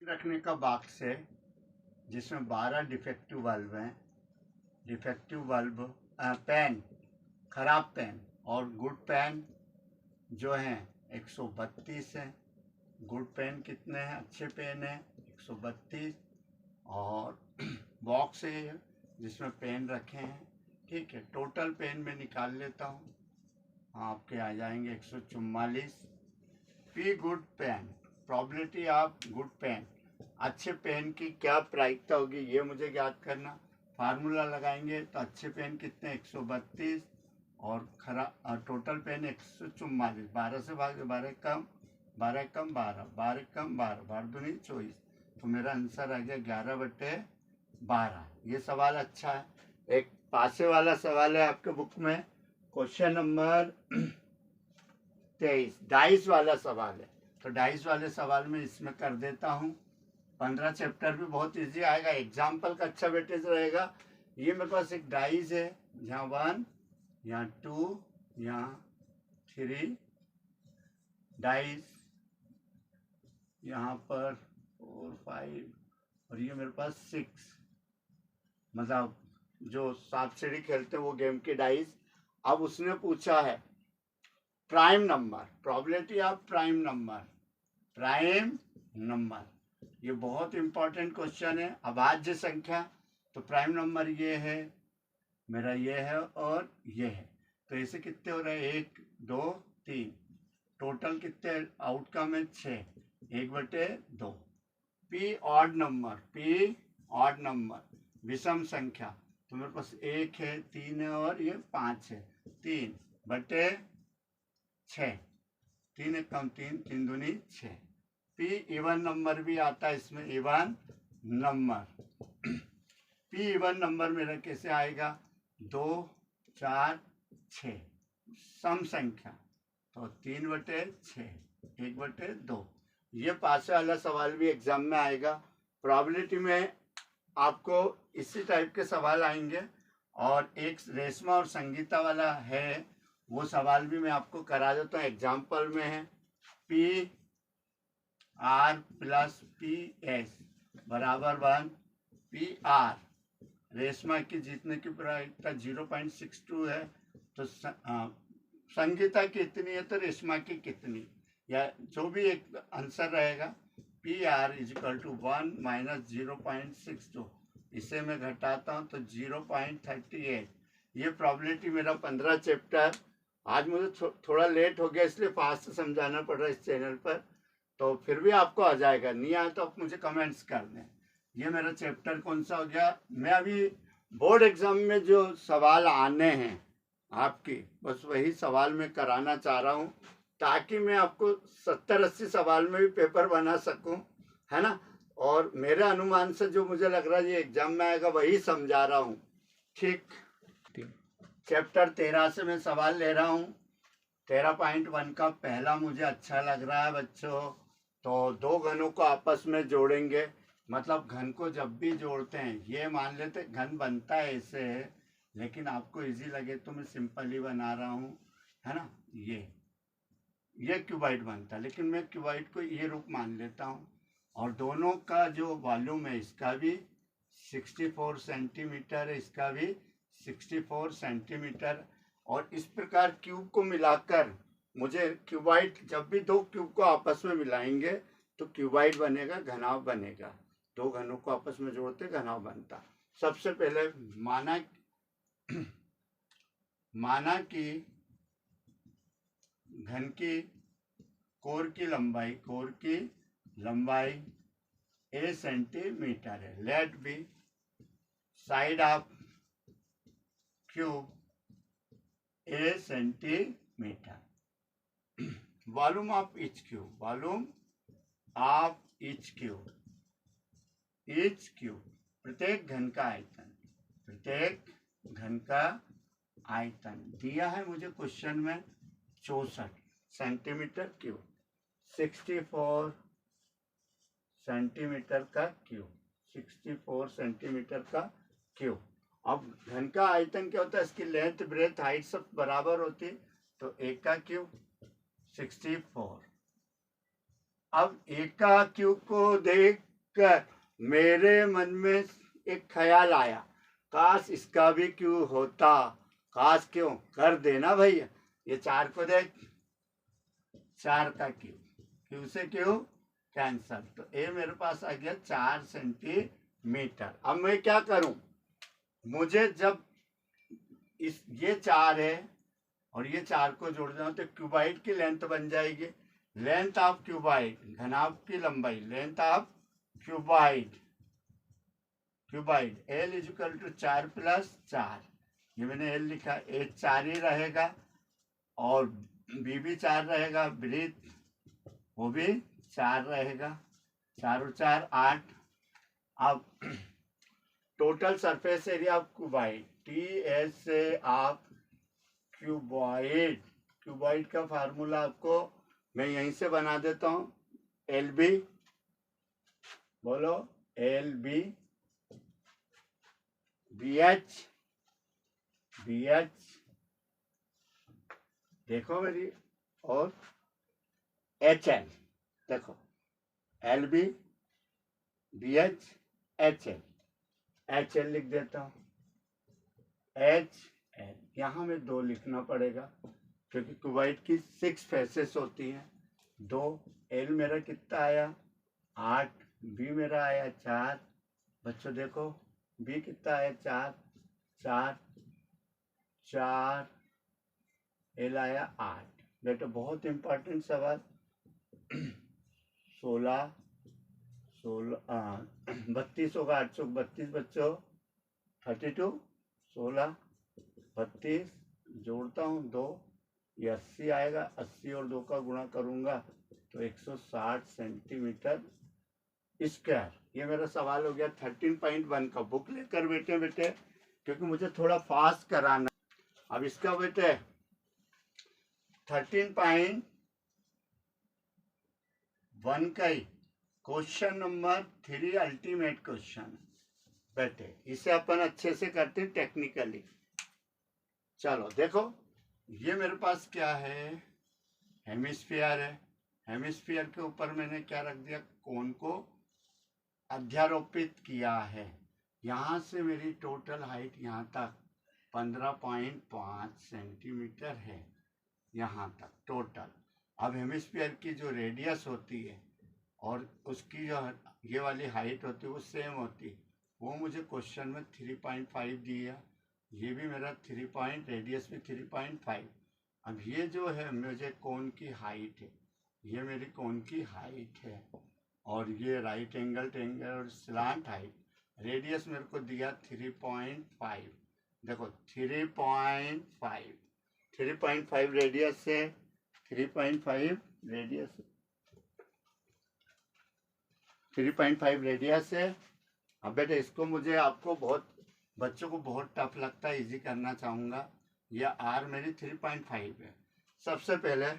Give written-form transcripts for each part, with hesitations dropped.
रखने का बॉक्स है जिसमें 12 डिफेक्टिव बल्ब हैं। डिफेक्टिव बल्ब पेन, खराब पेन और गुड पेन जो हैं 132 हैं। गुड पेन कितने हैं, अच्छे पेन हैं 132। और बॉक्स है जिसमें पेन रखे हैं। ठीक है, टोटल पेन में निकाल लेता हूँ, आपके आ जाएंगे 144। P good pen, probability of good pen, अच्छे पेन की क्या प्रायिकता होगी ये मुझे ज्ञात करना। फार्मूला लगाएंगे तो अच्छे पेन कितने 132 और खराब टोटल पेन 144। 12 से भाग 12 कम 12 कम 12, 12 कम 12, 12 दूनी 24, तो मेरा आंसर आ गया 11/12। ये सवाल अच्छा है। एक पासे वाला सवाल है आपके बुक में, क्वेश्चन नंबर 23, डाइस वाला सवाल है। तो डाइस वाले सवाल में इसमें कर देता हूँ। 15 चैप्टर भी बहुत इजी आएगा, एग्जाम्पल का अच्छा वेटेज रहेगा। ये मेरे पास एक डाइस है, यहाँ 1, यहाँ 2, यहाँ 3 डाइस, यहाँ पर 4, 5 और ये मेरे पास 6, मतलब जो सांप सीढ़ी खेलते हैं वो गेम की डाइस। अब उसने पूछा है prime number, probability of prime number, prime number, ये बहुत इंपॉर्टेंट क्वेश्चन है। अभाज्य संख्या, तो प्राइम नंबर ये है मेरा, ये है और ये है, तो ऐसे कितने हो रहे हैं 1 2 3, टोटल कितने आउटकम है 6, 1/2। P odd number, P odd number, विषम संख्या, तो मेरे पास 1 है 3 है और ये 5 है, 3/6, 3 1 कम 3, 3 दूनी 6। पी इवन नंबर भी आता है इसमें, even number. P even number मेरा कैसे आएगा, 2 4 6, सम संख्या, तो 3/6, 1/2। ये पास वाला सवाल भी एग्जाम में आएगा। प्रोबेबिलिटी में आपको इसी टाइप के सवाल आएंगे। और एक रेशमा और संगीता वाला है, वो सवाल भी मैं आपको करा देता हूँ। एग्जाम्पल में है P R plus P S बराबर 1, पी आर रेशमा की जीतने की प्रायिकता 0.62 है, तो संगीता की इतनी है तो रेशमा की कितनी, या जो भी एक आंसर रहेगा। P R is equal to 1 minus 0.62, इसे मैं घटाता हूँ तो 0.38। ये प्रॉबिलिटी मेरा 15 चैप्टर। आज मुझे थोड़ा लेट हो गया इसलिए फास्ट समझाना पड़ रहा है इस चैनल पर, तो फिर भी आपको आ जाएगा, नहीं आया तो आप मुझे कमेंट्स कर दें। ये मेरा चैप्टर कौन सा हो गया। मैं अभी बोर्ड एग्जाम में जो सवाल आने हैं आपकी, बस वही सवाल मैं कराना चाह रहा हूँ, ताकि मैं आपको 70-80 सवाल में भी पेपर बना सकूं, है ना। और मेरे अनुमान से जो मुझे लग रहा है ये एग्जाम में आएगा वही समझा रहा हूँ। ठीक, चैप्टर 13 से मैं सवाल ले रहा हूँ। 13.1 का पहला मुझे अच्छा लग रहा है बच्चों। तो दो घनों को आपस में जोड़ेंगे, मतलब घन को जब भी जोड़ते हैं, ये मान लेते घन बनता है ऐसे, लेकिन आपको इजी लगे तो मैं सिंपल ही बना रहा हूँ, है ना। ये क्यूबाइड बनता है, लेकिन मैं क्यूबाइड को ये रूप मान लेता हूँ। और दोनों का जो वॉल्यूम है, इसका भी 64 सेंटीमीटर है, इसका भी 64 सेंटीमीटर। और इस प्रकार क्यूब को मिलाकर मुझे क्यूबाइड, जब भी दो क्यूब को आपस में मिलाएंगे तो क्यूबाइड बनेगा, घनाभ बनेगा। दो घनों को आपस में जोड़ते घनाभ बनता। सबसे पहले माना कि घन की कोर की लंबाई a सेंटीमीटर है। Let be side of cube a centimetre. Volume of each cube, प्रत्येक घन का आयतन दिया है मुझे क्वेश्चन में 64 सेंटीमीटर क्यूब, 64 सेंटीमीटर का क्यूब, 64 सेंटीमीटर का क्यूब। अब घन का आयतन क्या होता है, इसकी लेंथ ब्रेथ हाइट सब बराबर होती है, तो एक का क्यूब 64। अब एक का क्यूब को देख देखकर मेरे मन में एक ख्याल आया, काश इसका भी क्यों होता, काश क्यों कर देना भैया। ये 4 को देख, 4 का क्यू से क्यू कैंसल, तो ए मेरे पास आ गया 4 सेंटीमीटर। अब मैं क्या करूं, मुझे जब ये 4 है और ये 4 को जोड़ देना तो क्यूबाइड की लेंथ बन जाएगी। लेंथ ऑफ क्यूबाइड, घनाभ की लंबाई, length of cuboid, L is equal to 4 + 4, ये मैंने एल लिखा, ए 4 ही रहेगा और बी भी 4 रहेगा, ब्रीथ वो भी 4 रहेगा, 4 और 4 8। अब total surface area of cuboid, T H से आप क्यूबाइड का फार्मूला आपको मैं यहीं से बना देता हूं, एल बी, बोलो एल बी, बी एच देखो मेरी, और एच एल, देखो L B, B H, H L लिख देता हूं, एच एल यहाँ में 2 लिखना पड़ेगा क्योंकि क्यूबाइड की 6 फेसेस होती हैं। 2, एल मेरा कितना आया 8, बी मेरा आया 4, बच्चों देखो बी कितना आया 4, एल आया 8। बेटा बहुत इंपॉर्टेंट सवाल, 16 32 होगा, 8 से 32 बच्चों 32, 16 32 जोड़ता हूँ 2, ये 80 आएगा, 80 और 2 का गुणा करूंगा तो 160 सेंटीमीटर स्क्वायर। ये मेरा सवाल हो गया 13.1 का। बुक लेकर बेटे क्योंकि मुझे थोड़ा फास्ट कराना। अब इसका बेटे 13.1 का ही क्वेश्चन नंबर 3 अल्टीमेट क्वेश्चन बेटे, इसे अपन अच्छे से करते हैं टेक्निकली। चलो देखो ये मेरे पास क्या है, हेमिस्फीयर है। हेमिस्फीयर के ऊपर मैंने क्या रख दिया, कोन को अध्यारोपित किया है। यहाँ से मेरी टोटल हाइट यहाँ तक 15.5 सेंटीमीटर है, यहाँ तक टोटल। अब हेमिस्फीयर की जो रेडियस होती है और उसकी जो ये वाली हाइट होती है वो सेम होती है, वो मुझे क्वेश्चन में 3.5 दिया, ये भी मेरा 3 रेडियस भी 3.5। अब ये जो है मुझे कोन की हाइट है, ये मेरी कोन की हाइट है और ये राइट एंगल ट्रायंगल और स्लांट हाइट, रेडियस मेरे को दिया 3.5। देखो 3.5 रेडियस से 3.5 रेडियस है। अब बेटे इसको मुझे आपको बहुत बच्चों को बहुत टफ लगता है, इजी करना चाहूँगा। यह आर मेरी 3.5 है। सबसे पहले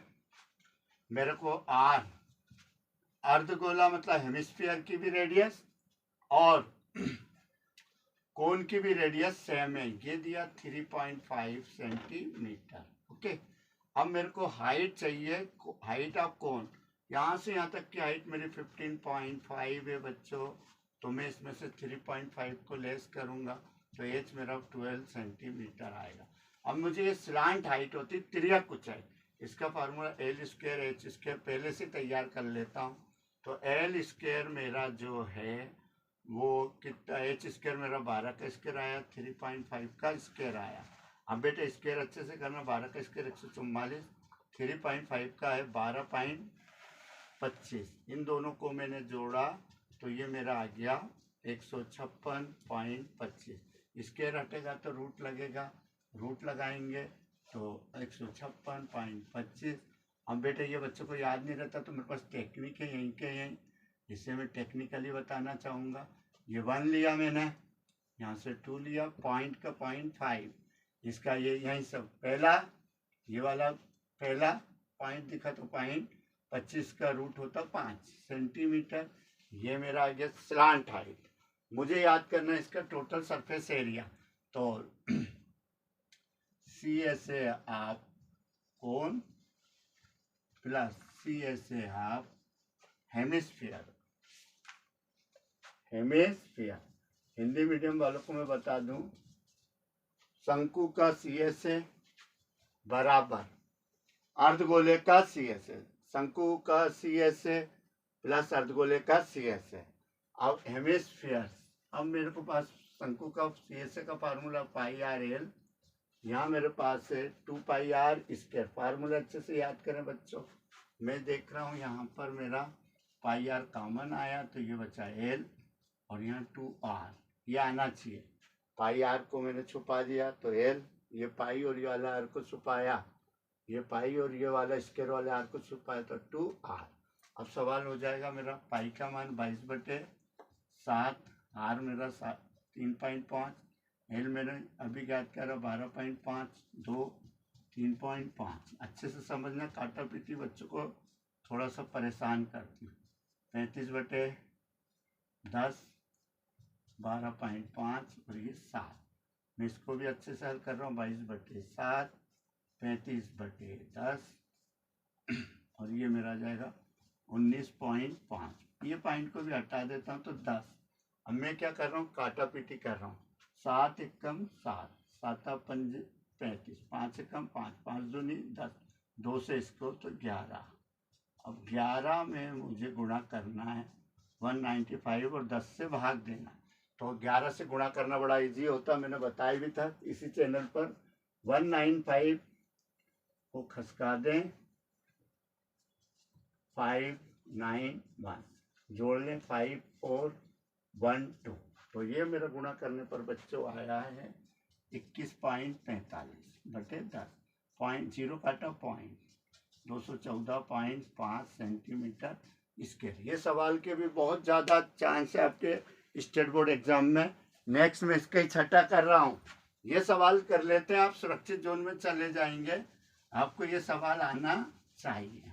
मेरे को आर अर्धगोला मतलब हेमिस्फीयर की भी रेडियस और कोन की भी रेडियस सेम है, ये दिया 3.5 सेंटीमीटर। ओके, अब मेरे को हाइट चाहिए, हाइट ऑफ कोन, यहाँ से यहाँ तक की हाइट मेरी 15.5 है बच्चों, तो मैं इसमें से 3.5 को लेस करूँगा तो एच मेरा 12 सेंटीमीटर आएगा। अब मुझे ये स्लांट हाइट होती है तिर्यक ऊंचाई, इसका formula L square H square पहले से तैयार कर लेता हूँ। तो एल स्क्वायर मेरा जो है वो कितना, एच स्क्वायर मेरा 12 का स्क्वायर आया, 3.5 का स्क्वायर आया। अब बेटा स्क्वायर अच्छे से करना, 12 का स्क्वायर 144, 3.5 का है 12.25, इन दोनों को मैंने जोड़ा तो ये मेरा आ गया 156.25। स्क्वायर हटेगा तो रूट लगेगा, रूट लगाएंगे तो 156.25। अब बेटे ये बच्चों को याद नहीं रहता तो मेरे पास टेक्निक है यहीं के यहीं, इसे मैं टेक्निकली बताना चाहूँगा। ये 1 लिया मैंने, यहाँ से 2 लिया, पॉइंट का 0.5, इसका ये यहीं सब पहला ये वाला पहला पॉइंट दिखा तो 0.25 का रूट होता 5 सेंटीमीटर। ये मेरा आ गया स्लांट हाइट। मुझे याद करना है इसका टोटल सरफेस एरिया, तो C S A half cone plus C S A half hemisphere hemisphere. Hindi medium वालों को मैं बता दूं, शंकु का CSA बराबर अर्धगोले का CSA, शंकु का CSA प्लस अर्धगोले का CSA। अब हेमिस्फीयर, अब मेरे को पास शंकु का CSA का फार्मूला πr_l, यहाँ मेरे पास है 2πr²। फार्मूला अच्छे से याद करें बच्चों। मैं देख रहा हूँ यहाँ पर मेरा πr कॉमन आया तो ये बचा l, और यहाँ 2r ये आना चाहिए। πr को मैंने छुपा दिया तो l, ये पाई और ये वाला r को छुपाया, ये पाई और ये वाला स्क्वायर वाला r को छुपाया तो 2r। अब सवाल हो जाएगा मेरा पाई का मान 22/7, r मेरा 3.5, एल मैंने अभी ज्ञात करा 12.5, 2 3.5। अच्छे से समझना, काटा पीटी बच्चों को थोड़ा सा परेशान करती हूँ। 35/10 12.5 और ये 7। मैं इसको भी अच्छे से हल कर रहा हूँ। 22/7 35/10 और ये मेरा आ जाएगा 19.5। ये पॉइंट को भी हटा देता हूँ तो 10। अब मैं क्या कर रहा हूँ, काटा पीटी कर रहा हूँ। 7 एकम 7, 7 पंज 35, 5 एकम 5, 5 दूनी 10, 2 से इसको तो 11। अब 11 में मुझे गुणा करना है 195 और 10 से भाग देना। तो 11 से गुणा करना बड़ा इजी होता, मैंने बताया भी था इसी चैनल पर। 195 को खसका दें 591, जोड़ लें 5 और 1 2, तो ये मेरा गुणा करने पर बच्चों आया है 21.45/10। पॉइंट 0 काटा पॉइंट 214.5 सेंटीमीटर स्क्वायर। ये सवाल के भी बहुत ज़्यादा चांस है आपके स्टेट बोर्ड एग्जाम में। नेक्स्ट में इसका ही छठा कर रहा हूँ। ये सवाल कर लेते हैं, आप सुरक्षित जोन में चले जाएंगे। आपको ये सवाल आना चाहिए।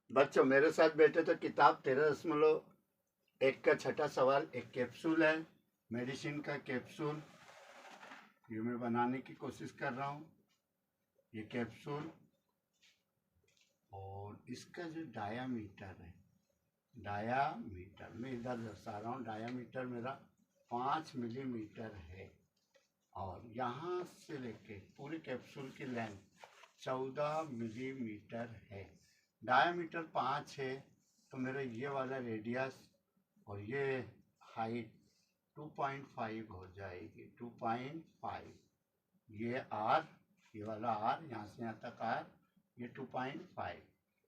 बच्चों मेरे साथ बैठे तो किताब 13.1 का छठा सवाल, एक कैप्सूल है, मेडिसिन का कैप्सूल, ये मैं बनाने की कोशिश कर रहा हूँ। ये कैप्सूल और इसका जो डायामीटर है, डायामीटर मैं इधर दर्शा रहा हूँ, डायामीटर मेरा 5 मिलीमीटर है और यहाँ से लेके पूरी कैप्सूल की लेंथ 14 मिलीमीटर है। डायामीटर 5 है तो मेरा ये वाला रेडियस और ये हाइट 2.5 हो जाएगी। 2.5 ये r, ये वाला r, यहाँ से यहाँ तक r, ये 2.5।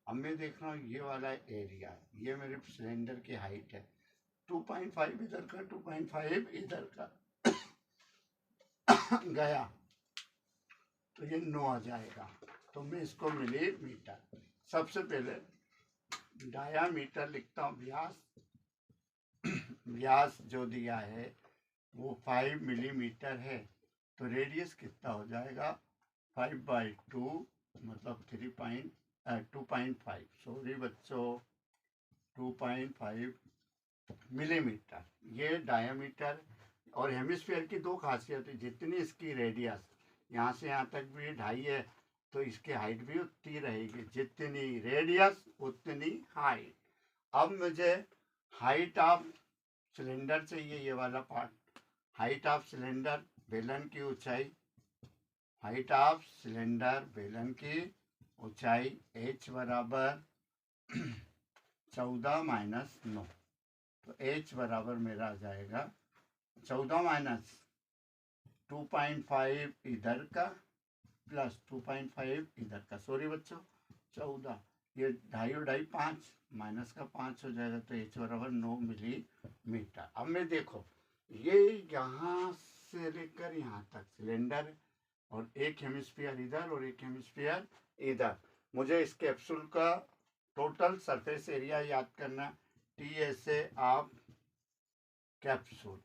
अब मैं देख रहा हूँ ये वाला एरिया, ये मेरे सिलेंडर की हाइट है। 2.5 इधर का, 2.5 इधर का गया तो ये 9 आ जाएगा। तो मैं इसको मिलीमीटर, सबसे पहले डायामीटर लिखता हूँ, व्यास व्यास जो दिया है वो 5 मिलीमीटर है तो रेडियस कितना हो जाएगा 5/2 मतलब 2.5, सॉरी बच्चों 2.5 मिलीमीटर ये डायामीटर। और हेमिस्फीयर की दो खासियत है, जितनी इसकी रेडियस यहाँ से यहाँ तक भी 2.5 है तो इसकी हाइट भी उतनी रहेगी, जितनी रेडियस उतनी हाइट। अब मुझे हाइट ऑफ सिलेंडर चाहिए, ये वाला पार्ट, हाइट ऑफ सिलेंडर बेलन की ऊंचाई, हाइट ऑफ सिलेंडर बेलन की ऊंचाई h बराबर 14 - 9, तो h बराबर मेरा आ जाएगा 14 - 2.5 इधर का प्लस 2.5 इधर का, सॉरी बच्चों 14, ये 2.5 और 2.5 5 माइनस का 5 हो जाएगा तो h बराबर 9 मिलीमीटर। अब मैं देखो ये यहाँ से लेकर यहाँ तक सिलेंडर और एक हेमिस्फीयर इधर और एक हेमिस्फीयर इधर। मुझे इस कैप्सूल का टोटल सरफेस एरिया याद करना, TSA ऑफ कैप्सूल,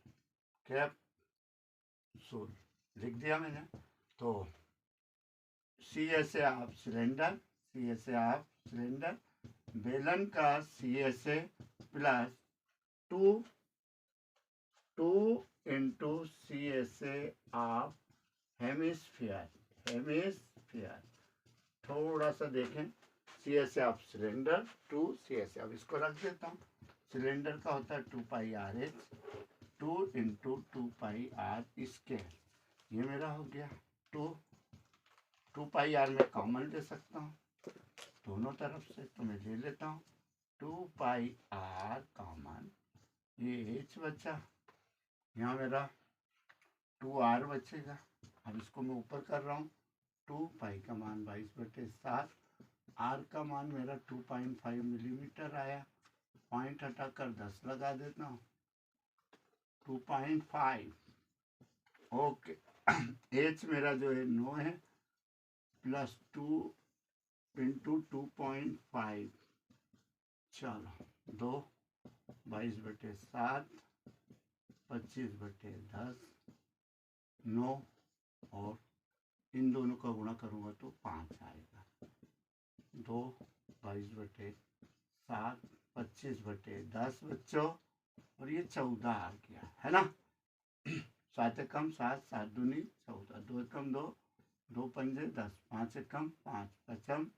कैप्सूल लिख दिया मैंने। तो CSA of cylinder, CSA of cylinder, बेलन का CSA plus 2 into CSA of hemisphere, hemisphere थोड़ा सा देखें, CSA ऑफ सिलेंडर 2 CSA, अब इसको रख देता हूँ सिलेंडर का होता है 2 pi R H, 2 into 2 pi R square. ये मेरा हो गया 2 पाई आर में कॉमन ले सकता हूँ दोनों तरफ से, तो मैं ले लेता हूँ 2 पाई आर कॉमन, ये एच बचा, यहाँ मेरा 2r बचेगा। अब इसको मैं ऊपर कर रहा हूँ, 2 पाई का मान 22/7, r का मान मेरा 2.5 मिलीमीटर आया, पॉइंट हटाकर 10 लगा देता हूँ, 2.5। ओके, h मेरा जो है 9 है, प्लस 2 इंटू 2.5, चलो 2, 22/7, 25/10, 9, और इन दोनों का गुणा करूँगा तो 5 आएगा, 2, 22/7, 25/10 बच्चों, और ये 14 आ गया है ना। 7 एकम 7, 7 दूनी 14, 2 एकम 2, 2 पंजे 10, 5 एकम 5, 5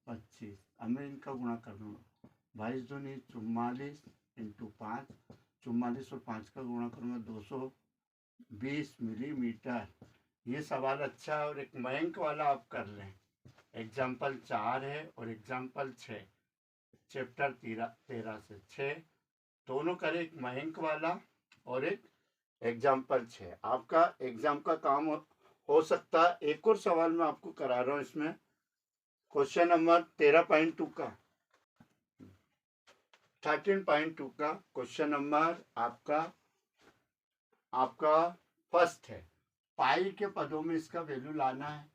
25। अब मैं इनका गुणा कर दूँगा, 22 दूनी 44 इंटू 5, 44 और 5 का गुणा करूँगा 220 मिलीमीटर। ये सवाल अच्छा है और एक मयंक वाला आप कर लें। एग्जाम्पल 4 है और एग्जाम्पल 6, चैप्टर 13 से 6 दोनों करें, एक मयंक वाला और एक एग्जाम्पल 6। आपका एग्जाम का काम हो सकता है। एक और सवाल मैं आपको करा रहा हूँ इसमें, क्वेश्चन नंबर 13.2 का, 13.2 का क्वेश्चन नंबर आपका फर्स्ट है। पाई के पदों में इसका वैल्यू लाना है।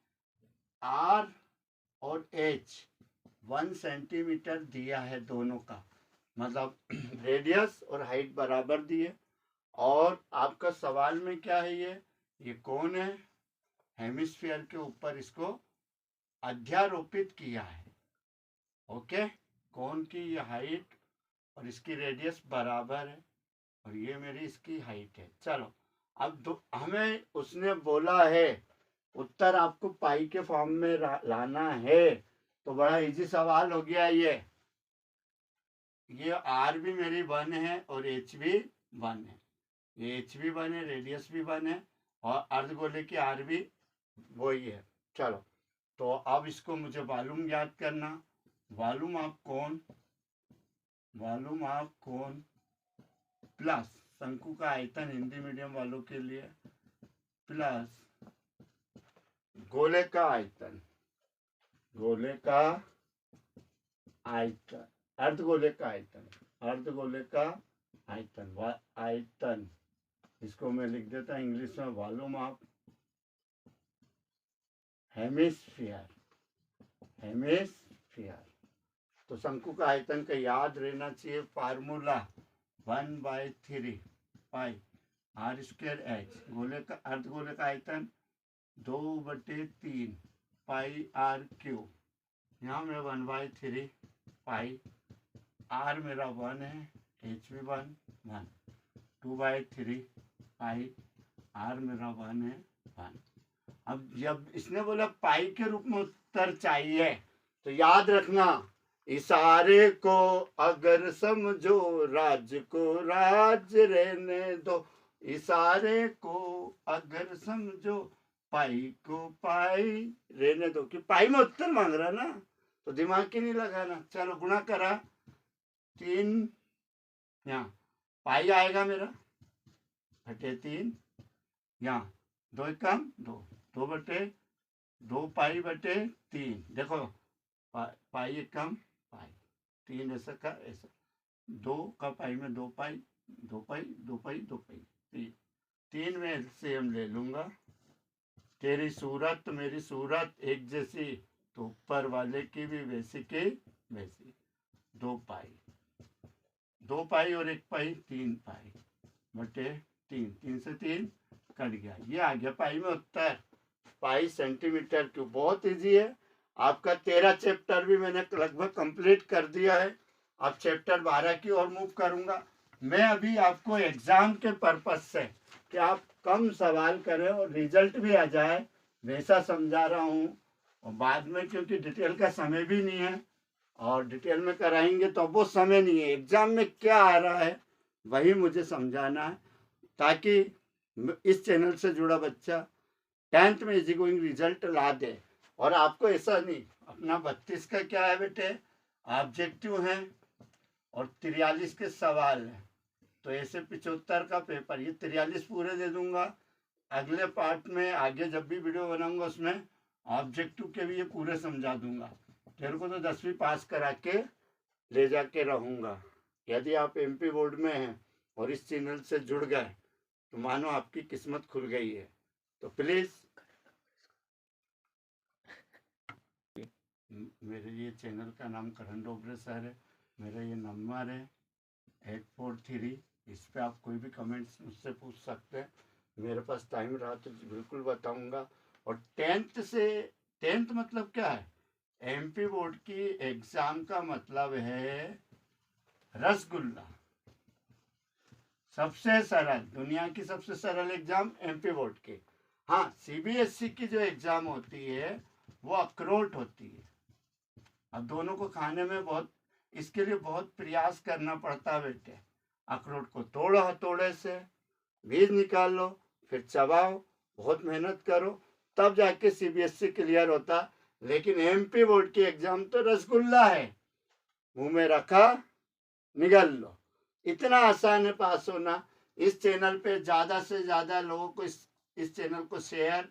r और h 1 सेंटीमीटर दिया है दोनों का, मतलब रेडियस और हाइट बराबर दिए। और आपका सवाल में क्या है, ये कौन है, हेमिस्फीयर के ऊपर इसको अध्यारोपित किया है। ओके, कौन की ये हाइट और इसकी रेडियस बराबर है, और ये मेरी इसकी हाइट है। चलो अब हमें उसने बोला है उत्तर आपको पाई के फॉर्म में लाना है, तो बड़ा इजी सवाल हो गया। ये r भी मेरी 1 है और h भी 1 है, ये h भी 1 है, रेडियस भी 1 है, और अर्धगोले की r भी वही है। चलो तो अब इसको मुझे वॉल्यूम याद करना। वॉल्यूम ऑफ कोन प्लस शंकु का आयतन, हिंदी मीडियम वालों के लिए, प्लस गोले का आयतन, अर्धगोले का आयतन, इसको मैं लिख देता हूँ इंग्लिश में, वॉल्यूम ऑफ हेमिस्फीयर। तो शंकु का आयतन का याद रहना चाहिए फार्मूला 1/3 पाई r²h। अर्धगोले का आयतन 2/3 पाई r³। यहाँ में 1/3 पाई, r मेरा 1 है, h भी 1, 2/3 पाई, r मेरा 1 है, 1। अब जब इसने बोला पाई के रूप में उत्तर चाहिए, तो याद रखना, इशारे को अगर समझो, राज को राज रहने दो। इशारे को अगर समझो, पाई को पाई रहने दो। कि पाई में उत्तर मांग रहा ना, तो दिमाग की नहीं लगाना। चलो गुणा करा 3, यहाँ पाई आएगा मेरा बटे 3, यहाँ 2 एकम 2, 2 पाई बटे 3। देखो पाई एकम पाई, 3 ऐसा का ऐसा, 2 का पाई में 2 पाई, 2 पाई 2 पाई 2 पाई, 3 में एलसीएम ले लूंगा। तेरी सूरत मेरी सूरत एक जैसी, तो ऊपर वाले की भी वैसी की वैसी। 2 पाई और 1 पाई, 3 पाई बटे 3, 3 से 3 कट गया। ये आ गया पाई में उत्तर, पाई सेंटीमीटर क्यूब। बहुत इजी है। आपका 13 चैप्टर भी मैंने लगभग कंप्लीट कर दिया है। अब चैप्टर 12 की ओर मूव करूंगा। मैं अभी आपको एग्जाम के पर्पज से कि आप कम सवाल करें और रिजल्ट भी आ जाए वैसा समझा रहा हूँ। और बाद में क्योंकि डिटेल का समय भी नहीं है, और डिटेल में कराएंगे तो वो समय नहीं है। एग्जाम में क्या आ रहा है वही मुझे समझाना है, ताकि इस चैनल से जुड़ा बच्चा 10th में इजी गोइंग रिजल्ट ला दे। और आपको ऐसा नहीं, अपना 32 का क्या है बेटे, ऑब्जेक्टिव है और 43 के सवाल है, तो ऐसे 75 का पेपर, ये 43 पूरे दे दूंगा। अगले पार्ट में आगे जब भी वीडियो बनाऊंगा उसमें ऑब्जेक्टिव के भी ये पूरे समझा दूंगा। तेरे को तो 10वीं पास करा के ले जाके रहूंगा। यदि आप MP बोर्ड में हैं और इस चैनल से जुड़ गए तो मानो आपकी किस्मत खुल गई है। तो प्लीज मेरे ये चैनल का नाम करण डोबरे सर है, मेरा ये नंबर है 843। इस पे आप कोई भी कमेंट्स मुझसे पूछ सकते हैं, मेरे पास टाइम रहा तो बिल्कुल बताऊंगा। और 10th मतलब क्या है, MP बोर्ड की एग्जाम का मतलब है रसगुल्ला। सबसे सरल, दुनिया की सबसे सरल एग्जाम MP बोर्ड की। हाँ, CBSE की जो एग्जाम होती है वो अखरोट होती है। अब दोनों को खाने में बहुत, इसके लिए बहुत प्रयास करना पड़ता है बेटे। अखरोट को तोड़ो हथौड़े से, बीज निकाल लो, फिर चबाओ, बहुत मेहनत करो, तब जाके CBSE क्लियर होता। लेकिन MP बोर्ड की एग्जाम तो रसगुल्ला है, मुंह में रखा निगल लो, इतना आसान है पास होना। इस चैनल पे ज़्यादा से ज़्यादा लोगों को इस चैनल को शेयर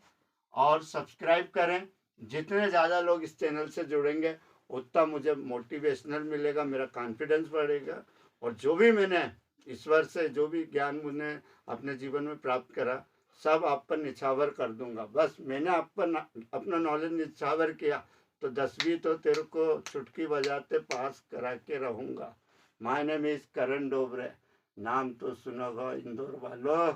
और सब्सक्राइब करें। जितने ज़्यादा लोग इस चैनल से जुड़ेंगे उतना मुझे मोटिवेशनल मिलेगा, मेरा कॉन्फिडेंस बढ़ेगा। और जो भी मैंने ईश्वर से जो भी ज्ञान मुझे अपने जीवन में प्राप्त करा सब आप पर निछावर कर दूंगा। बस मैंने आप पर अपना नॉलेज निछावर किया तो 10वीं तो तेरे को चुटकी बजाते पास करा के रहूँगा। माय नेम इज करण डोबरे, नाम तो सुनोगा इंदौर वालों।